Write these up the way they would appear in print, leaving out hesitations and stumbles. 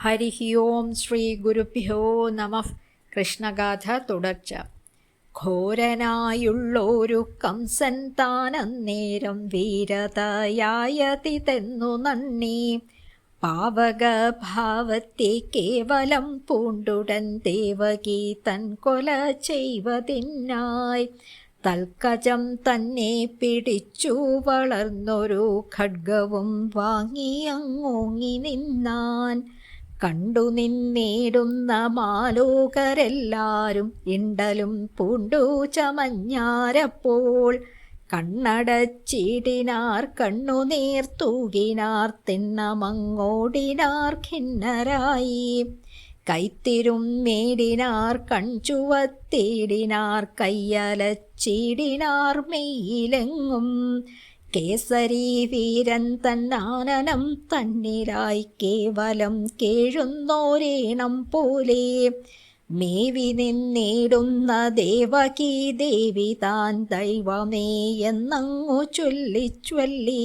ഹരി ഓം ശ്രീ ഗുരുഭ്യോ നമഃ. കൃഷ്ണഗാഥ തുടർച്ച. ഘോരനായുള്ളൊരു കംസൻ താനന്നേരം വീരതയായതി തെന്നു നന്ദി. പാവകഭാവത്തെ കേവലം പൂണ്ടുടൻ ദേവകി തൻ കൊല ചെയ്വതിനായി തൽക്കജം തന്നെ പിടിച്ചു വളർന്നൊരു ഖഡ്ഗവും വാങ്ങിയങ്ങോങ്ങി നിന്നാൻ. കണ്ടു നിന്നിടുന്ന മാലോകരെല്ലാരും ഇണ്ടലും പൂണ്ടു ചമഞ്ഞാരപ്പോൾ കണ്ണടച്ചിടിനാർ കണ്ണുനീർ തൂകിനാർ തിണ്ണമങ്ങോടിനാർ ഖിന്നരായി. കൈത്തിരും മേടിനാർ കൺചുവത്തിടിനാർ കയ്യലച്ചിടിനാർ മെയ്യിലെങ്ങും. കേസരി വീരൻ തന്നാനനം തന്നിലായി കേവലം കേഴുന്നോരേണം പോലെ മേവി നിന്നിടുന്ന ദേവകീ ദേവി താൻ ദൈവമേ എന്നങ്ങു ചൊല്ലി.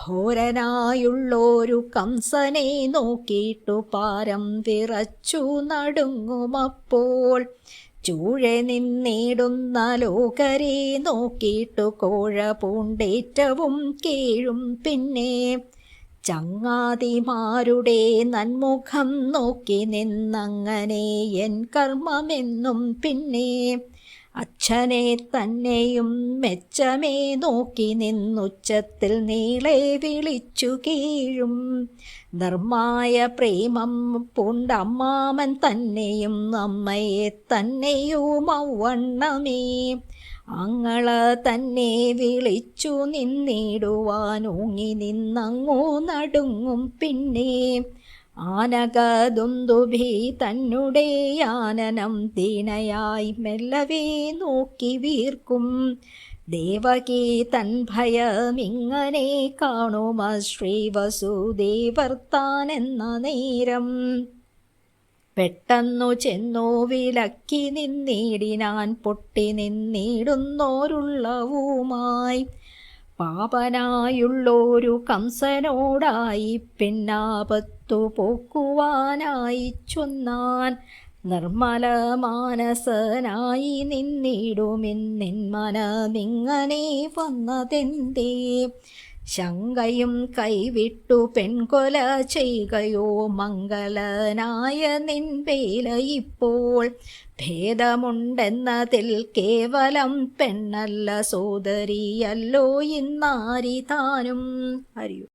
ഘോരനായുള്ളൊരു കംസനെ നോക്കിയിട്ടു പാരം വിറച്ചു നടുങ്ങുമപ്പോൾ ചൂഴെ നിന്നിടുന്ന ലോകരെ നോക്കിയിട്ടു കോഴ പൂണ്ടേറ്റവും കേഴും. പിന്നെ ചങ്ങാതിമാരുടെ നന്മുഖം നോക്കി നിന്നങ്ങനെ എൻ കർമ്മമെന്നും പിന്നെ അച്ഛനെ തന്നെയും മെച്ചമേ നോക്കി നിന്നുച്ചത്തിൽ നീളെ വിളിച്ചു കീഴും. നിർമായ പ്രേമം പൂണ്ടമ്മാമൻ തന്നെയും അമ്മയെ തന്നെയും ഔവണ്ണമേ അങ്ങള തന്നെ വിളിച്ചു നിന്നിടുവാനോങ്ങി നിന്നങ്ങോ നടുങ്ങും. പിന്നെ ആനകദുന്ദുഭി തന്നെ ആനനം ദീനയായി മെല്ലവേ നോക്കി വീർക്കും. ദേവകി തൻ ഭയമിങ്ങനെ കാണുമ ശ്രീവസുദേവർ താനെന്ന നേരം പെട്ടെന്നു ചെന്നു വിലക്കി നിന്നിടിനാൻ പൊട്ടി നിന്നിടുന്നോരുള്ളവുമായി. പാപനായുള്ളൊരു കംസനോടായി പിന്നാപത്തു പോക്കുവാനായി ചൊന്നാൻ. നിർമ്മല മാനസനായി നിന്നിടുമെന്നിൻ മനമിങ്ങനെ വന്നതെന്തേ? ശങ്കയും കൈവിട്ടു പെൺകൊല ചെയ്യുകയോ മംഗളനായ നിൻ വേല ഇപ്പോൾ? ഭേദമുണ്ടെന്നതിൽ കേവലം പെണ്ണല്ല സോദരിയല്ലോ ഇന്നാരി താനും. ഹരിയോ.